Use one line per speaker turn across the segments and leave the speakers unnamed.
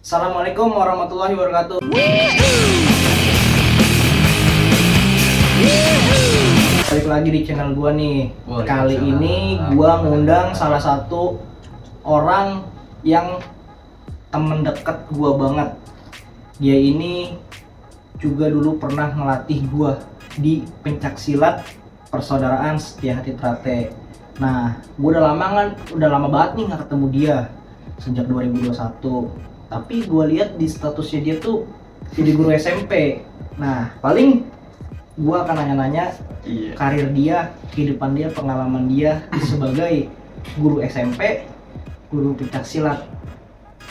Assalamualaikum warahmatullahi wabarakatuh. Balik lagi di channel gua nih. Kali ini gua ngundang salah satu orang yang temen deket gua banget. Dia ini juga dulu pernah ngelatih gua di pencak silat Persaudaraan Setia Hati Trate. Nah, gua udah lama banget nih nggak ketemu dia sejak 2021. Tapi gue lihat di statusnya dia tuh jadi guru SMP. Nah, paling gue akan nanya-nanya karir dia, kehidupan dia, pengalaman dia sebagai guru SMP, guru pencak silat.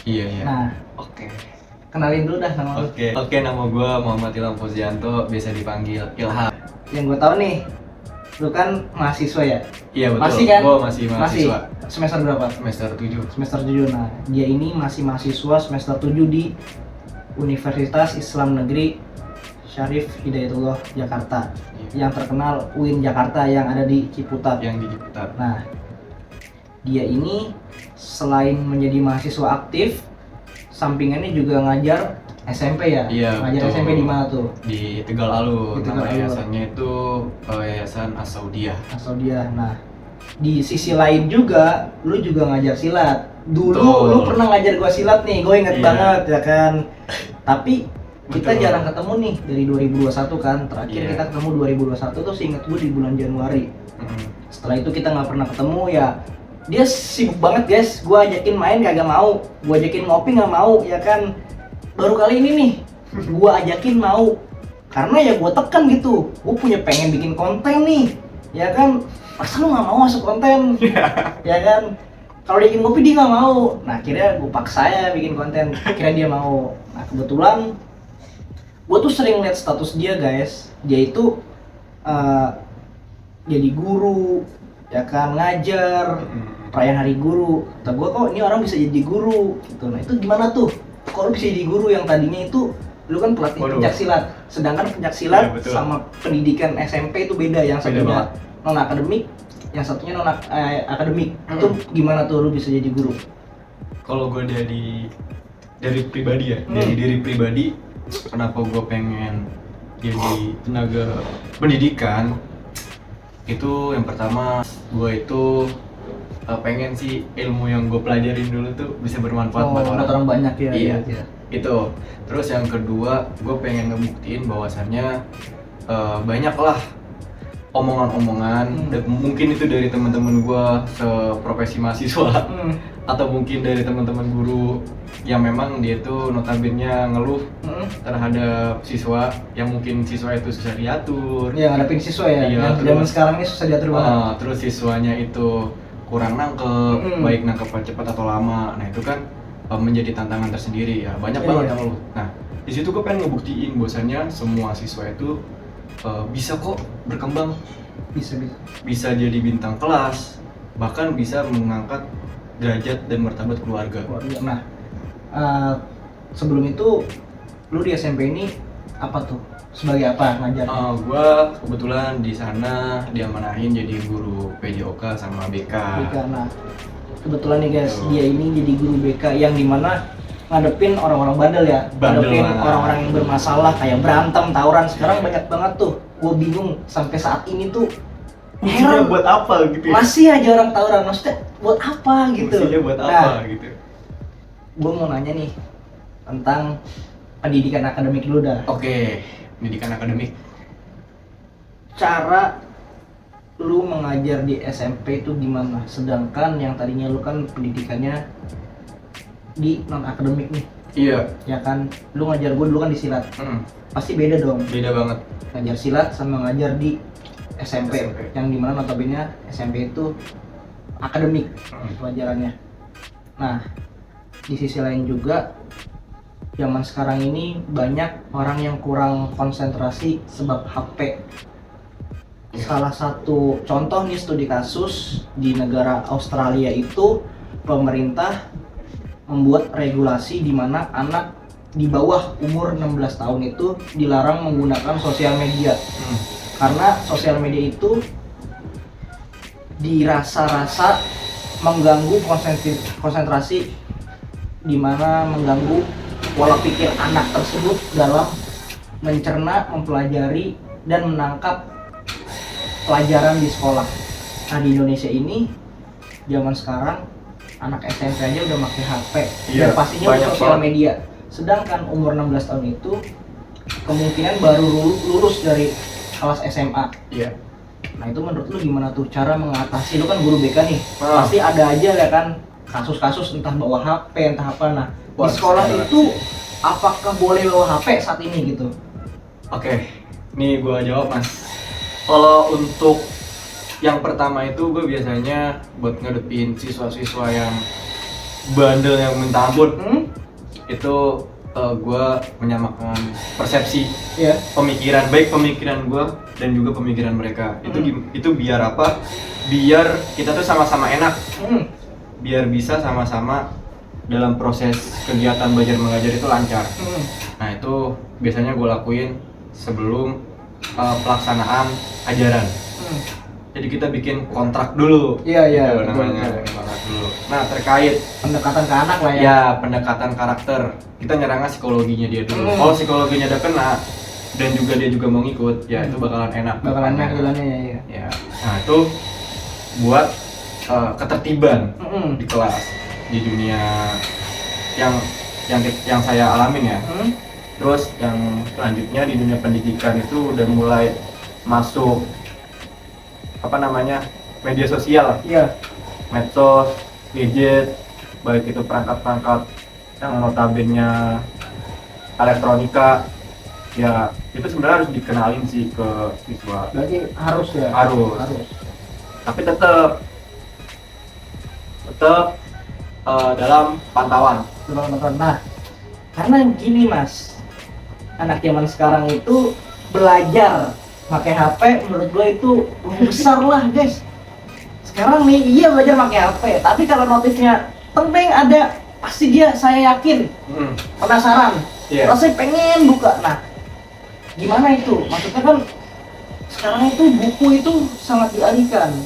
Iya.
Nah,
Oke.
kenalin dulu dah nama lu.
Oke, nama gue Muhammad Ilham Fuzianto, biasa dipanggil Ilham.
Yang gue tahu nih, lu kan mahasiswa ya?
Iya betul.
Masih kan?
Gue masih mahasiswa.
Semester berapa?
Semester 7.
Semester 7. Nah, dia ini masih mahasiswa semester 7 di Universitas Islam Negeri Syarif Hidayatullah Jakarta.
Iya.
Yang terkenal UIN Jakarta yang ada di Ciputat.
Yang di Ciputat.
Nah, dia ini selain menjadi mahasiswa aktif, sampingannya juga ngajar SMP ya?
Iya,
Ngajar
betul.
SMP di mana tuh?
Di Tegal Alur.
Di Tegal
Nama
Alur.
yayasannya itu Yayasan As-Saudiyah.
Asal dia. Nah, di sisi lain juga, lu juga ngajar silat. Dulu
Betul.
lu pernah ngajar gua silat nih, gue inget
Iya.
banget ya kan. Tapi kita
Betul.
jarang ketemu nih dari 2021 kan. Terakhir
Iya.
kita ketemu 2021 tuh seinget gue di bulan Januari. Setelah itu kita nggak pernah ketemu ya. Dia sibuk banget guys. Gue ajakin main kagak mau. Gue ajakin ngopi nggak mau ya kan. Baru kali ini nih gue ajakin mau. Karena ya gue tekan gitu. Gue punya pengen bikin konten nih. Ya kan. Masa lu nggak mau masuk konten? Ya kan. Kalau dia bikin ngopi dia nggak mau. Nah akhirnya gue paksa ya bikin konten. Akhirnya dia mau. Nah kebetulan gue tuh sering lihat status dia guys. Dia itu jadi guru, ya kan, ngajar, perayaan hari guru. Kata gue kok ini orang bisa jadi guru gitu. Nah itu gimana tuh? Kok lu bisa jadi guru yang tadinya itu lu kan pelatih
Waduh.
pencak silat. Sedangkan pencak silat
Iya, betul.
sama pendidikan SMP itu beda. Yang
Beda
satunya
banget.
non akademik, yang satunya non akademik. Itu gimana tuh lu bisa jadi guru?
Kalau gue dari pribadi ya, dari diri pribadi, kenapa gue pengen jadi tenaga pendidikan? Itu yang pertama, gue itu pengen sih ilmu yang gue pelajarin dulu tuh bisa bermanfaat buat
buat orang banyak ya.
Iya.
Ya.
Itu. Terus yang kedua, gue pengen ngebuktiin bahwasannya banyak lah omongan-omongan, dan mungkin itu dari teman-teman gue seprofesi mahasiswa atau mungkin dari teman-teman guru yang memang dia tuh notabene ngeluh terhadap siswa yang mungkin siswa itu susah diatur.
Ya ngadepin siswa ya.
Iya,
Yang
terus-
zaman sekarang ini susah diatur banget.
Terus siswanya itu kurang nangkep, baik nangkep cepat atau lama. Nah itu kan menjadi tantangan tersendiri ya. Banyak
Iya,
banget
iya.
yang ngeluh. Nah di situ gue pengen ngebuktiin bahwasannya semua siswa itu bisa kok berkembang,
Bisa.
bisa jadi bintang kelas, bahkan bisa mengangkat derajat dan martabat keluarga.
Nah, sebelum itu lu di SMP ini apa tuh? Sebagai apa ngajar?
Gue kebetulan di sana diamanahin jadi guru PJOK sama BK.
Karena kebetulan nih guys,
Tuh.
dia ini jadi guru BK yang dimana ngadepin orang-orang bandel ya,
Bandel
ngadepin
lah.
orang-orang yang bermasalah kayak berantem, tawuran. Sekarang banyak banget tuh. Gue bingung sampai saat ini tuh heran
buat apa gitu
masih aja orang tawuran. Maksudnya buat apa gitu?
Fungsinya buat
Nah,
apa gitu.
gue mau nanya nih tentang pendidikan akademik dulu dah.
Oke, pendidikan akademik.
Cara lu mengajar di SMP itu gimana? Sedangkan yang tadinya lu kan pendidikannya di non akademik nih,
Iya.
ya kan? Lu ngajar gue dulu kan di silat, pasti beda dong.
Beda banget.
Ngajar silat sama ngajar di SMP,
SMP.
yang dimana notabene SMP itu akademik pelajarannya. Nah, di sisi lain juga zaman sekarang ini banyak orang yang kurang konsentrasi sebab HP. Salah satu contoh nih studi kasus di negara Australia itu pemerintah membuat regulasi di mana anak di bawah umur 16 tahun itu dilarang menggunakan sosial media. Karena sosial media itu dirasa-rasa mengganggu konsentrasi, di mana mengganggu pola pikir anak tersebut dalam mencerna, mempelajari, dan menangkap pelajaran di sekolah. Nah di Indonesia ini zaman sekarang anak SMP aja udah pakai HP dan pastinya udah sosial media. Sedangkan umur 16 tahun itu kemungkinan baru lulus dari kelas SMA.
Iya.
Nah itu menurut lu gimana tuh cara mengatasi? Lu kan guru BK nih, pasti ada aja ya kan kasus-kasus entah bawa HP entah apa. Nah di sekolah itu apakah boleh bawa HP saat ini gitu?
Oke, nih gua jawab mas. Kalau untuk yang pertama itu gue biasanya buat ngadepin siswa-siswa yang bandel yang minta ampun, itu gue menyamakan persepsi, pemikiran, baik pemikiran gue dan juga pemikiran mereka. Itu biar apa? Biar kita tuh sama-sama enak, biar bisa sama-sama dalam proses kegiatan belajar mengajar itu lancar. Nah itu biasanya gue lakuin sebelum pelaksanaan ajaran. Jadi kita bikin kontrak dulu.
Iya,
gitu, namanya kontrak dulu. Nah terkait
pendekatan ke anak lah ya.
Ya, pendekatan karakter. Kita nyerangnya psikologinya dia dulu. Kalau psikologinya udah kena dan juga dia juga mau ngikut, ya itu bakalan enak.
Bakalan enak jalannya ya.
Ya. Nah itu buat ketertiban di kelas, di dunia yang saya alamin ya. Terus yang selanjutnya di dunia pendidikan itu udah mulai masuk media sosial, medsos, gadget, baik itu perangkat-perangkat yang notabene elektronika, ya itu sebenarnya harus dikenalin sih ke siswa.
Berarti harus ya?
Harus. Tapi tetap dalam pantauan.
Nah, karena gini mas, anak zaman sekarang itu belajar pakai HP menurut gue itu besar lah guys. Sekarang nih iya belajar pakai HP, tapi kalau notifnya penting ada, pasti dia saya yakin penasaran, rasanya pengen buka. Nah gimana itu? Maksudnya kan sekarang itu buku itu sangat dialihkan,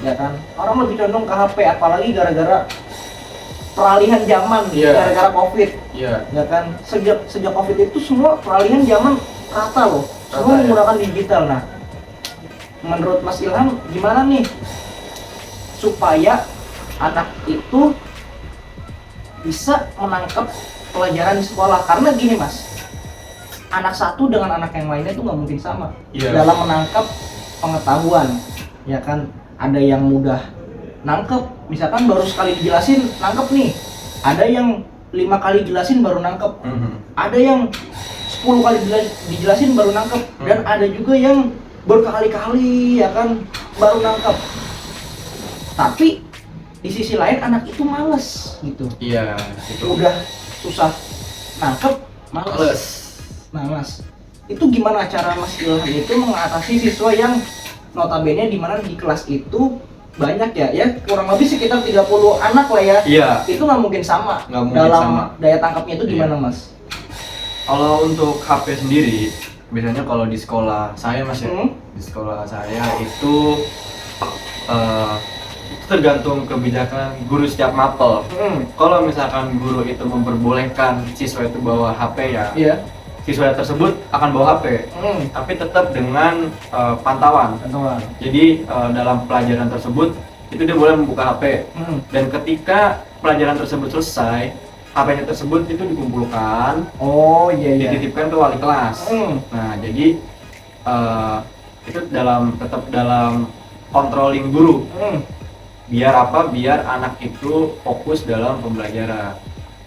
ya kan? Orang lebih condong ke HP, apalagi gara-gara peralihan zaman, gara-gara COVID, ya kan? Sejak COVID itu semua peralihan zaman rata loh. Semua menggunakan digital. Nah, menurut Mas Ilham gimana nih supaya anak itu bisa menangkap pelajaran di sekolah? Karena gini Mas, anak satu dengan anak yang lainnya itu nggak mungkin sama dalam menangkap pengetahuan, ya kan? Ada yang mudah nangkep, misalkan baru sekali dijelasin nangkep nih. Ada yang 5 kali jelasin baru nangkep. Ada yang 10 kali dijelasin baru nangkep, dan ada juga yang berkali-kali ya kan baru nangkep. Tapi di sisi lain anak itu males gitu.
Iya, itu
udah susah nangkep, males. Itu gimana cara Mas Ilham itu mengatasi siswa yang notabene di mana di kelas itu banyak ya kurang lebih sekitar 30 anak lah ya.
Iya.
Itu nggak mungkin sama. Daya tangkapnya itu gimana Mas?
Kalau untuk HP sendiri, biasanya kalau di sekolah saya Mas ya, di sekolah saya itu tergantung kebijakan guru setiap mapel. Kalau misalkan guru itu memperbolehkan siswa itu bawa HP ya, siswa tersebut akan bawa HP, tapi tetap dengan pantauan. Jadi dalam pelajaran tersebut itu dia boleh membuka HP, dan ketika pelajaran tersebut selesai, HP-nya tersebut itu dikumpulkan, dititipkan ke wali kelas. Nah, jadi itu tetap dalam controlling guru. Biar apa? Biar anak itu fokus dalam pembelajaran.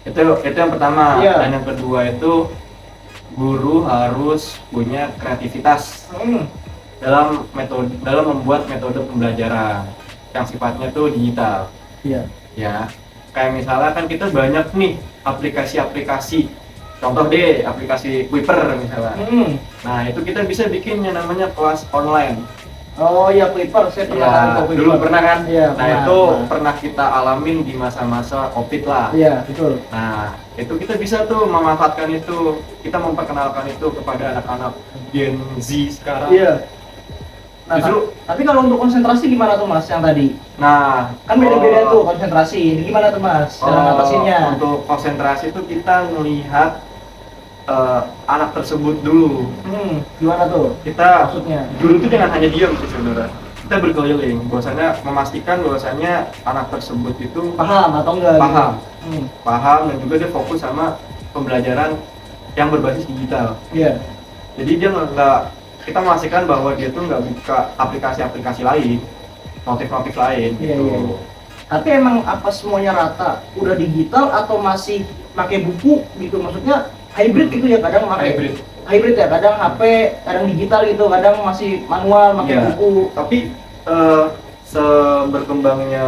Itu yang pertama. Dan yang kedua itu guru harus punya kreativitas dalam membuat metode pembelajaran yang sifatnya tuh digital. Ya. Kayak misalnya kan kita banyak nih aplikasi-aplikasi, contoh deh aplikasi Kuiper misalnya. Nah itu kita bisa bikin yang namanya kelas online.
Oh iya, Kuiper, saya pernah
dulu pernah kan?
Nah
itu pernah kita alamin di masa-masa COVID lah.
Iya, betul.
Nah itu kita bisa tuh memanfaatkan itu, kita memperkenalkan itu kepada anak-anak Gen Z sekarang.
Nah,
Justru
tapi kalau untuk konsentrasi gimana tuh Mas yang tadi?
nah
Kan beda-beda tuh konsentrasi. Ini gimana tuh Mas cara ngatasinnya?
untuk konsentrasi itu kita melihat anak tersebut dulu.
Gimana tuh?
Kita
Maksudnya?
dulu itu jangan hanya diam sih sebenarnya. Kita berkeliling, bahwasanya memastikan bahwasanya anak tersebut itu
Paham atau enggak?
paham,
Gitu?
paham dan juga dia fokus sama pembelajaran yang berbasis digital.
Iya.
Jadi dia nggak kita memastikan bahwa dia tuh nggak buka aplikasi-aplikasi lain, notif-notif lain.
Iya,
Gitu.
iya. Tapi emang apa semuanya rata? Udah digital atau masih pakai buku gitu? Maksudnya hybrid gitu ya, kadang pakai hybrid ya, kadang HP, kadang digital gitu, kadang masih manual pakai
Iya.
buku.
Tapi seberkembangnya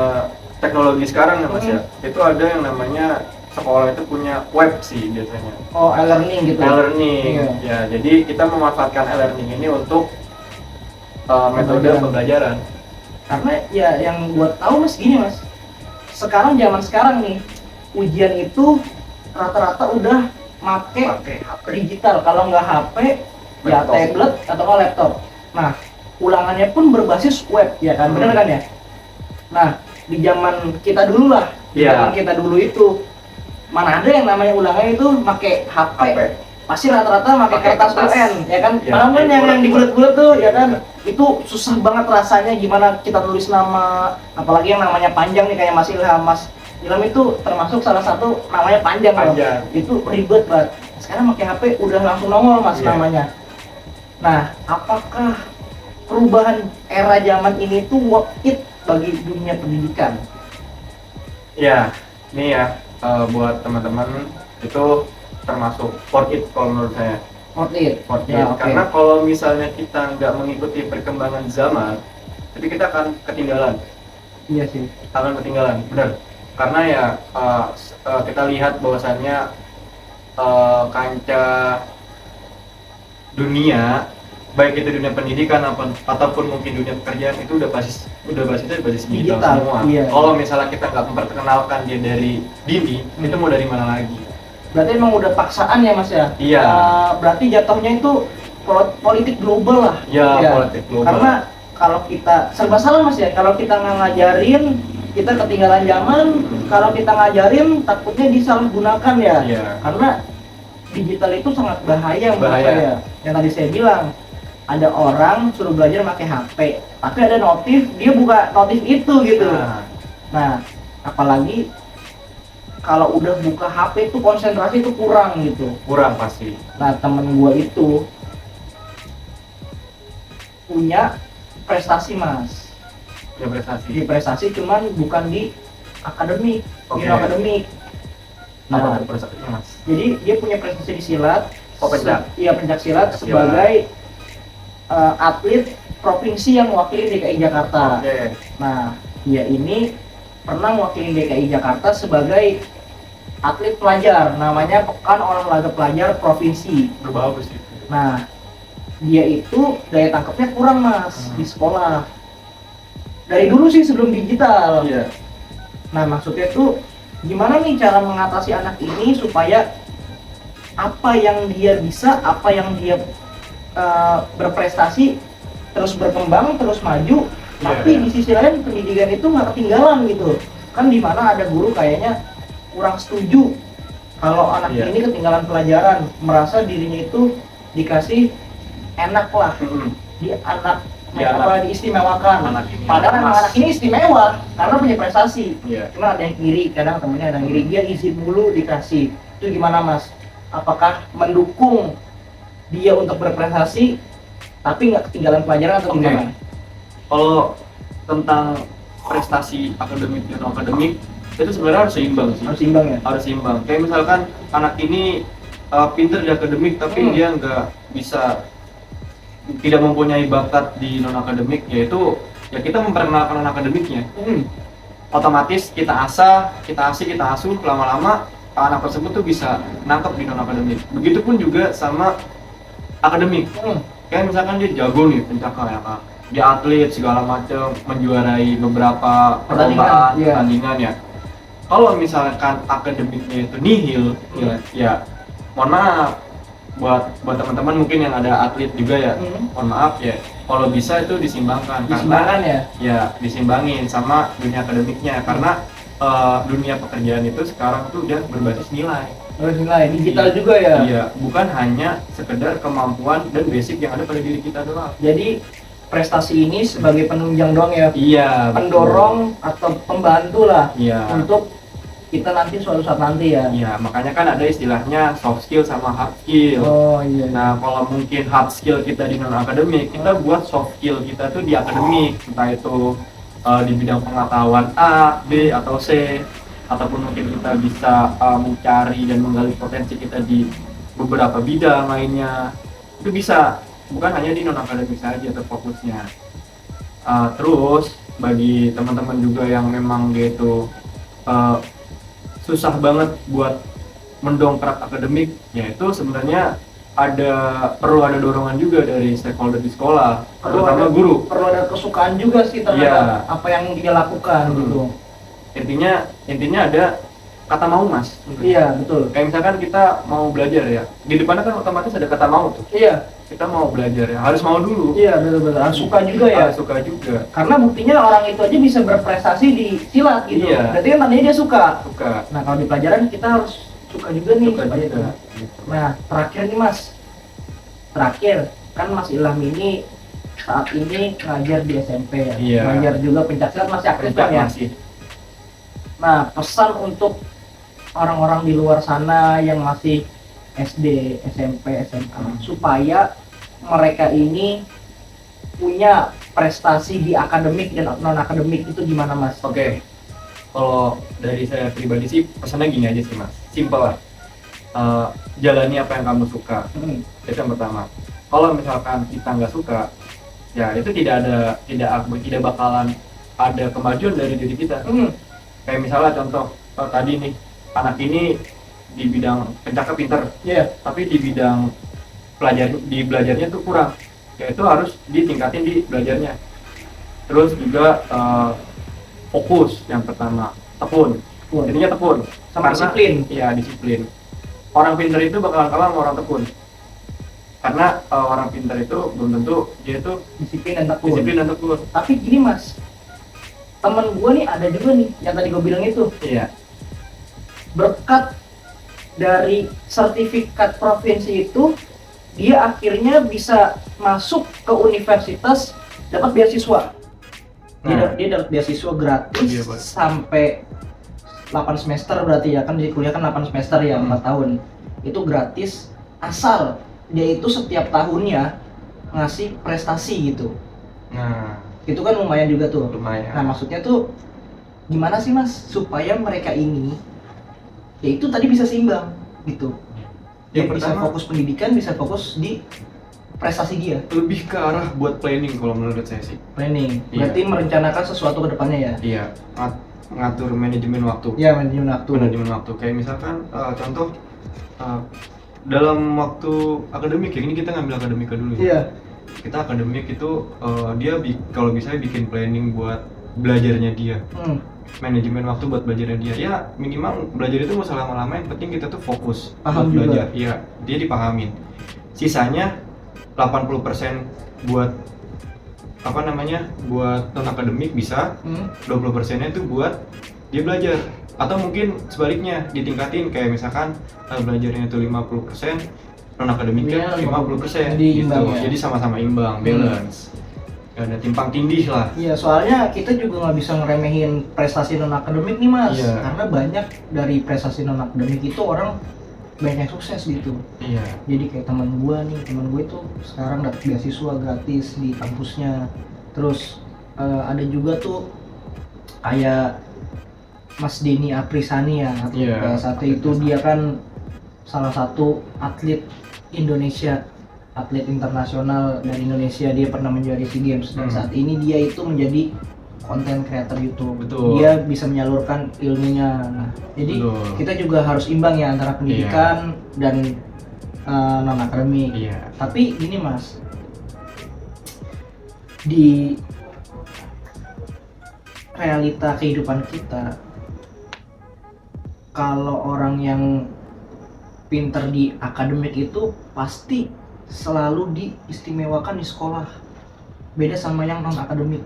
teknologi sekarang ya Mas ya, itu ada yang namanya sekolah itu punya web sih biasanya.
Oh, e-learning gitu.
E-learning.
Iya.
Ya, jadi kita memanfaatkan e-learning ini untuk metode pembelajaran.
Karena ya yang buat tahu Mas gini Mas. Sekarang zaman sekarang nih, ujian itu rata-rata udah make
HP.
digital. Kalau nggak HP, ya
Laptop.
tablet atau nggak laptop. Nah, ulangannya pun berbasis web ya kan, bener kan ya? Nah, di zaman kita dulu lah, di
Iya.
zaman kita dulu itu mana ada yang namanya ulangan itu pakai HP. Pasti rata-rata pakai kertas UN, ya kan?
Ya,
Padahal kan yang dibulet-bulet tuh, ya kan?
Iya.
Itu susah banget rasanya gimana kita tulis nama, apalagi yang namanya panjang nih kayak Mas Ilham. Mas Ilham itu termasuk salah satu namanya panjang loh.
Panjang.
Itu ribet banget. Sekarang pakai HP udah langsung nongol Mas
Iya.
namanya. Nah, apakah perubahan era zaman ini tuh worth it bagi dunia pendidikan?
Ya, ini ya buat teman-teman itu termasuk worth it kalau menurut saya.
Worth it.
Worth
Ya,
it.
oke.
Karena kalau misalnya kita nggak mengikuti perkembangan zaman, jadi kita akan ketinggalan.
Iya sih.
Akan ketinggalan, benar. Karena ya kita lihat bahwasannya kancah dunia, baik itu dunia pendidikan ataupun mungkin dunia pekerjaan itu udah basisnya basis digital semua.
Iya.
Kalau misalnya kita nggak memperkenalkan dia dari dini, itu mau dari mana lagi?
Berarti emang udah paksaan ya Mas ya?
Iya.
Berarti jatuhnya itu politik global lah.
Ya,
Ya.
politik global.
Karena kalau kita serba salah Mas ya, kalau kita nggak ngajarin kita ketinggalan zaman, kalau kita ngajarin takutnya disalahgunakan ya.
Iya.
Karena digital itu sangat bahaya menurut
Bahaya.
saya. Yang tadi saya bilang, ada orang suruh belajar pakai HP, tapi ada notif, dia buka notif itu gitu. Nah, apalagi kalau udah buka HP itu konsentrasi itu kurang gitu.
kurang pasti.
Nah, temen gua itu punya prestasi Mas.
Ya prestasi.
Di prestasi cuman bukan di akademik,
Oke.
di akademik.
Apa
Nah,
tuh prestasinya Mas?
jadi dia punya prestasi di silat.
Oh, pencak.
Iya, pencak silat
Pencak silat.
sebagai atlet provinsi yang mewakili DKI Jakarta.
Oke.
Nah, dia ini pernah mewakili DKI Jakarta sebagai atlet pelajar, namanya Pekan Olahraga Pelajar Provinsi.
Berbagus itu.
Nah, dia itu daya tangkapnya kurang Mas di sekolah. Dari dulu sih sebelum digital.
Iya.
Nah, maksudnya tuh gimana nih cara mengatasi anak ini supaya apa yang dia bisa, apa yang dia berprestasi terus berkembang, terus maju, tapi di sisi lain pendidikan itu nggak ketinggalan gitu. Kan di mana ada guru kayaknya kurang setuju kalau anak ini ketinggalan pelajaran, merasa dirinya itu dikasih enak lah, diistimewakan. Padahal emang anak ini istimewa karena punya prestasi. Cuma ada yang iri, kadang temennya ada yang iri, dia izin dulu dikasih. Itu gimana Mas? Apakah mendukung dia untuk berprestasi tapi nggak ketinggalan pelajaran atau gimana?
Kalau tentang prestasi akademik dan non akademik itu sebenarnya harus seimbang sih.
Harus imbang ya?
Harus seimbang. Kayak misalkan anak ini pinter di akademik tapi dia nggak bisa, tidak mempunyai bakat di non akademik, yaitu ya kita memperkenalkan non akademiknya. Otomatis kita asah, kita asuh, lama-lama anak tersebut tuh bisa nangkep di non akademik. Begitupun juga sama akademik. Kayak misalkan dia jago nih pencakar ya Kak, dia atlet segala macam, menjuarai beberapa pertandingan ya. Kalau misalkan akademiknya itu nihil, ya mohon maaf, buat teman-teman mungkin yang ada atlet juga ya, mohon maaf ya, kalau bisa itu disimbangkan
Disimbangkan ya?
ya disimbangin sama dunia akademiknya, karena dunia pekerjaan itu sekarang tuh udah berbasis nilai.
Nilai digital juga ya?
Iya, bukan hanya sekedar kemampuan dan basic yang ada pada diri kita doang.
Jadi prestasi ini sebagai penunjang doang ya?
Iya,
pendorong atau pembantu lah
iya,
untuk kita nanti suatu saat nanti ya?
iya, makanya kan ada istilahnya soft skill sama hard skill.
Oh iya.
Nah, kalau mungkin hard skill kita di non akademik, kita buat soft skill kita tuh di akademik, entah itu di bidang pengetahuan A, B atau C, ataupun mungkin kita bisa mencari dan menggali potensi kita di beberapa bidang lainnya. Itu bisa, bukan hanya di non akademik saja terfokusnya. Terus bagi teman-teman juga yang memang gitu susah banget buat mendongkrak akademik, yaitu sebenarnya perlu ada dorongan juga dari stakeholder di sekolah, terutama guru.
Perlu ada kesukaan juga sih terhadap apa yang dia lakukan gitu.
Intinya ada kata mau, Mas.
Iya, betul.
Kayak misalkan kita mau belajar ya, di depannya kan otomatis ada kata mau tuh.
Iya.
Kita mau belajar ya, harus mau dulu.
Iya, betul-betul. Harus suka juga ya.
Harus suka juga.
Karena buktinya orang itu aja bisa berprestasi di silat gitu.
Iya.
Berarti kan tandanya dia suka.
Suka.
Nah, kalau di pelajaran kita harus suka juga nih.
Suka juga.
Nah, terakhir nih Mas. Terakhir, kan Mas Ilham ini saat ini ngajar di SMP ya.
Iya.
Ngajar juga pencaksilat masih aktif kan ya?
Masih.
Nah, pesan untuk orang-orang di luar sana yang masih SD, SMP, SMA supaya mereka ini punya prestasi di akademik dan non akademik itu gimana Mas?
Oke. Kalau dari saya pribadi sih pesannya gini aja sih Mas. Simpel lah. Jalani apa yang kamu suka. Itu yang pertama. Kalau misalkan kita nggak suka, ya itu tidak bakalan ada kemajuan dari diri kita. Kayak misalnya contoh tadi nih, anak ini di bidang pencakap pinter, tapi di bidang belajarnya tuh kurang, yaitu harus ditingkatin di belajarnya. Terus juga fokus yang pertama, tekun. Intinya tekun
sama disiplin.
Iya, disiplin. Orang pinter itu bakalan kalah sama orang tekun, karena orang pinter itu belum tentu dia itu
disiplin dan tekun. Tapi gini Mas, temen gue nih ada juga nih yang tadi gue bilang itu.
Iya.
Berkat dari sertifikat provinsi itu, dia akhirnya bisa masuk ke universitas, dapat beasiswa. Dia dapat beasiswa gratis sampai 8 semester berarti ya, kan di kuliah kan 8 semester ya, 4 tahun. Itu gratis asal dia itu setiap tahunnya ngasih prestasi gitu.
Nah,
itu kan lumayan juga tuh.
Lumayan.
Nah, maksudnya tuh gimana sih Mas supaya mereka ini ya itu tadi bisa seimbang gitu. Dia bisa fokus pendidikan, bisa fokus di prestasi dia.
Lebih ke arah buat planning kalau menurut saya sih.
Planning. Berarti merencanakan sesuatu ke depannya ya?
Iya. Ngatur manajemen waktu.
Iya, manajemen waktu.
Kayak misalkan contoh dalam waktu akademik ya, ini kita ngambil akademika dulu ya.
Iya.
Kita akademik itu dia kalau bisa bikin planning buat belajarnya dia. Manajemen waktu buat belajarnya dia. Ya minimal belajar itu nggak usah lama-lama, yang penting kita tuh fokus
paham
buat
juga.
Belajar. Iya, dia dipahamin. Sisanya 80% buat buat non akademik bisa, 20%-nya itu buat dia belajar. Atau mungkin sebaliknya ditingkatin, kayak misalkan belajarnya itu 50%, non akademiknya 50%. Gitu. Jadi sama-sama imbang, balance. Gak ada timpang tindih lah.
Iya, soalnya kita juga nggak bisa ngeremehin prestasi non akademik nih Mas.
Iya.
Karena banyak dari prestasi non akademik itu orang banyak sukses gitu.
Iya.
Jadi kayak teman gue itu sekarang dapat beasiswa gratis di kampusnya. Terus ada juga tuh kayak Mas Denny Aprisani ya, satu itu dia kan salah satu atlet Indonesia, atlet internasional dari Indonesia. Dia pernah menjuarai SEA Games dan saat ini dia itu menjadi konten creator YouTube.
Betul.
Dia bisa menyalurkan ilmunya. Nah, jadi kita juga harus imbang ya antara pendidikan dan non akademik.
Iya.
Tapi gini Mas, di realita kehidupan kita, kalau orang yang pinter di akademik itu pasti selalu diistimewakan di sekolah. Beda sama yang non akademik.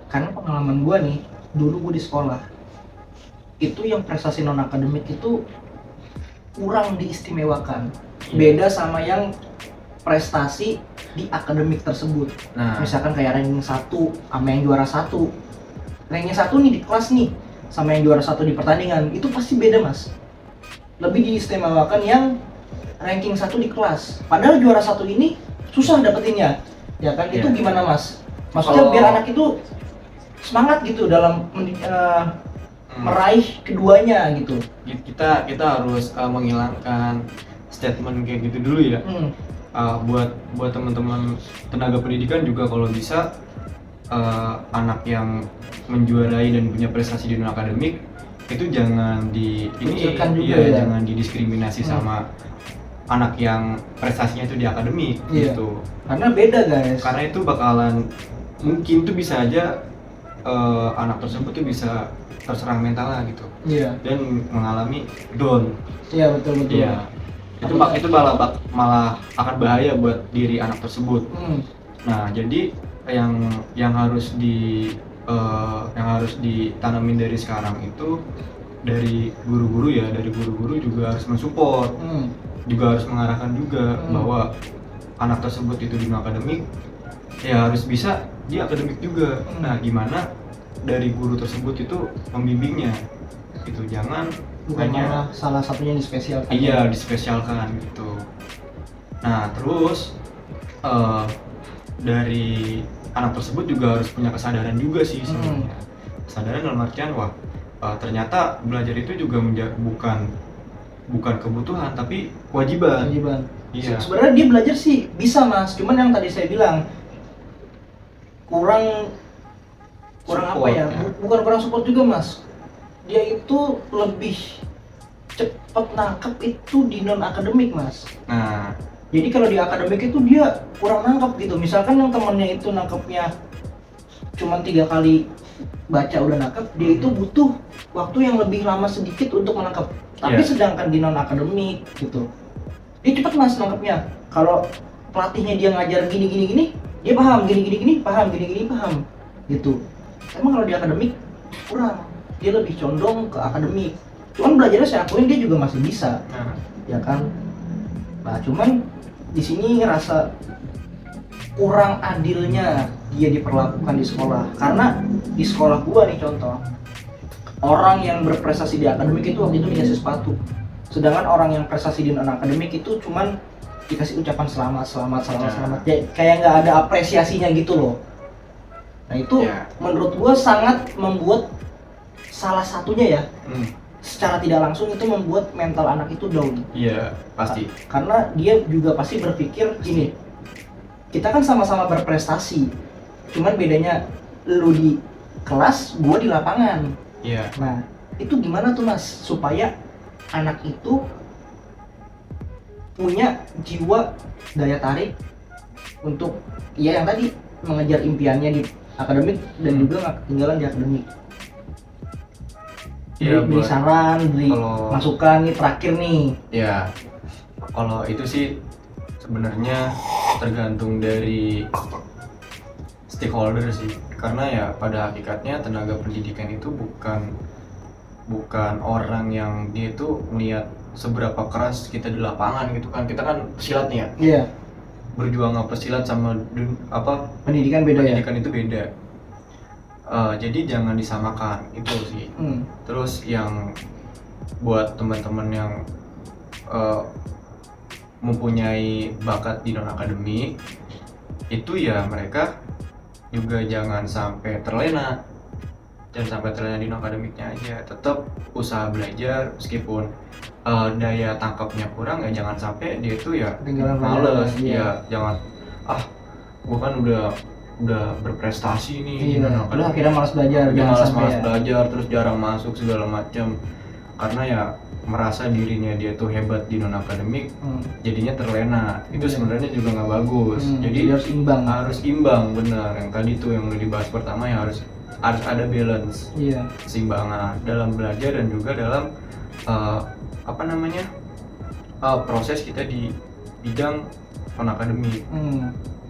Karena pengalaman gue nih, dulu gue di sekolah itu yang prestasi non akademik itu kurang diistimewakan. Beda sama yang prestasi di akademik tersebut.
Nah,
Misalkan kayak ranking 1 sama yang juara 1. Ranking 1 nih di kelas nih sama yang juara 1 di pertandingan, itu pasti beda mas. Lebih diistimewakan yang ranking 1 di kelas. Padahal juara 1 ini susah dapetinnya. Ya kan? Itu gimana mas? Maksudnya biar anak itu semangat gitu dalam meraih keduanya gitu.
Kita harus menghilangkan statement kayak gitu dulu ya. Buat teman-teman tenaga pendidikan juga kalau bisa anak yang menjuarai dan punya prestasi di non akademik itu jangan jangan didiskriminasi sama anak yang prestasinya itu di akademik gitu.
Karena beda guys.
Karena itu bakalan mungkin tuh bisa aja anak tersebut tuh bisa terserang mentalnya gitu. Dan mengalami down.
Iya betul.
Iya. Itu malah akan bahaya buat diri anak tersebut. Nah, jadi yang harus ditanamin dari sekarang itu dari guru-guru ya, dari guru-guru juga harus mensupport, juga harus mengarahkan juga bahwa anak tersebut itu di akademik ya harus bisa di akademik juga. Nah, gimana dari guru tersebut itu membimbingnya, gitu. Jangan
hanya salah satunya dispesialkan.
Iya, dispesialkan gitu. Nah, terus dari anak tersebut juga harus punya kesadaran juga sih sebenarnya. Kesadaran dalam artian ternyata belajar itu juga bukan kebutuhan tapi kewajiban. Iya.
Sebenarnya dia belajar sih bisa mas, cuman yang tadi saya bilang kurang
Support,
apa ya? Bukan kurang support juga mas. Dia itu lebih cepat nangkep itu di non akademik mas.
Nah,
jadi kalau di akademik itu dia kurang nangkep gitu. Misalkan yang temennya itu nangkepnya cuma 3 kali baca udah nangkep, dia itu butuh waktu yang lebih lama sedikit untuk menangkap. Tapi sedangkan di non akademik gitu, dia cepet mas nangkepnya. Kalau pelatihnya dia ngajar gini, dia paham gini, paham gitu. Emang kalau di akademik kurang, dia lebih condong ke akademik. Cuman belajarnya saya akuin dia juga masih bisa, ya kan. Nah cuman di sini ngerasa kurang adilnya dia diperlakukan di sekolah. Karena di sekolah gua nih contoh, orang yang berprestasi di akademik itu waktu itu dikasih sepatu, sedangkan orang yang prestasi di non akademik itu cuman dikasih ucapan selamat. Kayak nggak ada apresiasinya gitu loh. Nah itu menurut gua sangat membuat salah satunya ya, secara tidak langsung itu membuat mental anak itu down.
Iya, pasti.
Karena dia juga pasti berpikir gini, kita kan sama-sama berprestasi, cuman bedanya lu di kelas, gua di lapangan.
Iya.
Nah, itu gimana tuh mas, supaya anak itu punya jiwa daya tarik untuk ya yang tadi mengejar impiannya di akademik dan juga nggak ketinggalan di akademik. Beri saran, beri masukan nih terakhir nih.
Ya, kalau itu sih sebenarnya tergantung dari stakeholder sih. Karena ya pada hakikatnya tenaga pendidikan itu bukan orang yang dia itu melihat seberapa keras kita di lapangan gitu kan. Kita kan pesilat nih ya.
Iya.
Berjuang pesilat sama
pendidikan beda.
Pendidikan itu beda. Jadi jangan disamakan itu sih. Terus yang buat teman-teman yang mempunyai bakat di non akademik itu ya mereka juga jangan sampai terlena di non akademiknya aja. Tetap usaha belajar meskipun daya tangkapnya kurang ya jangan sampai dia itu ya males. Ya jangan gua kan udah berprestasi nih,
lu akhirnya malas belajar,
belajar terus jarang masuk segala macam karena ya merasa dirinya dia tuh hebat di non akademik, jadinya terlena. Itu sebenarnya juga nggak bagus. Jadi harus imbang benar. Yang tadi tuh yang udah dibahas pertama ya harus ada balance, keseimbangan dalam belajar dan juga dalam proses kita di bidang non-akademik.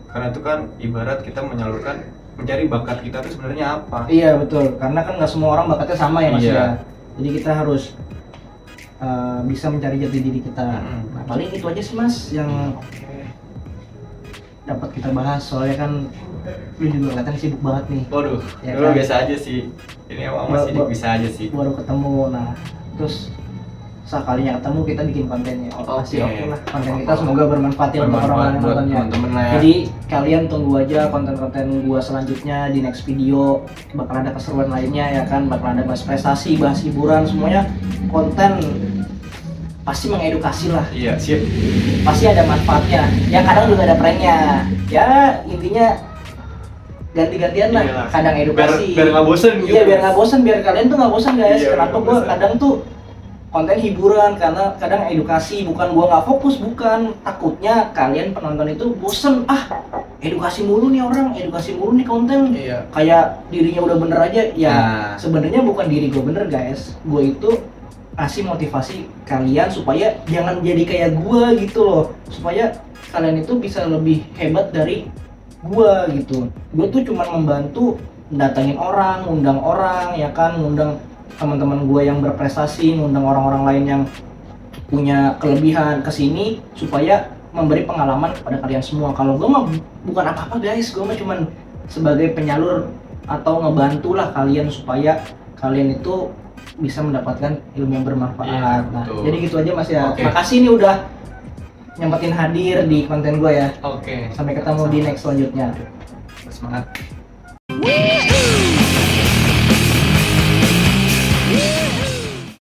Karena itu kan ibarat kita mencari bakat kita itu sebenarnya apa.
Iya betul, karena kan nggak semua orang bakatnya sama ya Mas
Iya.
ya. Jadi kita harus bisa mencari jati diri kita. Nah, paling itu aja sih Mas yang dapat kita bahas, soalnya kan lu juga kelihatan sibuk banget nih.
Waduh,
Ya
lu
kan?
biasa aja sih. Ini emang masih bisa aja sih.
Baru ketemu, nah terus sekalinya ketemu kita bikin kontennya. Pasti oke lah, konten kita semoga bermanfaat ya untuk orang-orang yang
buat
nontonnya.
teman-teman lah ya.
Jadi kalian tunggu aja konten-konten gua selanjutnya di next video, bakal ada keseruan lainnya ya kan, bakal ada bahas prestasi, bahas hiburan, semuanya konten pasti mengedukasi lah,
Iya, sip.
pasti ada manfaatnya. Ya kadang juga ada pranknya. Ya intinya ganti-gantian lah,
Iyalah.
kadang edukasi.
Biar nggak bosen gitu.
Iya biar nggak bosan, biar kalian tuh nggak bosan guys.
Iya,
Kenapa
nggak
gua
bosan.
kadang tuh konten hiburan, karena kadang edukasi, bukan gua nggak fokus, bukan, takutnya kalian penonton itu bosen, edukasi mulu nih orang, edukasi mulu nih konten,
Iya.
kayak dirinya udah bener aja ya.
Nah.
Sebenarnya bukan diri gue bener guys, gue itu kasih motivasi kalian supaya jangan jadi kayak gue gitu loh, supaya kalian itu bisa lebih hebat dari gue gitu. Gue tuh cuma membantu datangin orang, ngundang orang ya kan, ngundang teman-teman gue yang berprestasi, ngundang orang-orang lain yang punya kelebihan ke sini supaya memberi pengalaman kepada kalian semua. Kalau gue mah bukan apa-apa guys, gue mah cuman sebagai penyalur atau ngebantu lah kalian supaya kalian itu bisa mendapatkan ilmu yang bermanfaat.
Iya,
Nah,
betul.
jadi gitu aja Mas ya.
Oke.
Makasih nih udah nyempetin hadir di konten gue ya.
Oke.
Sampai ketemu di next selanjutnya.
Semangat.
Woo!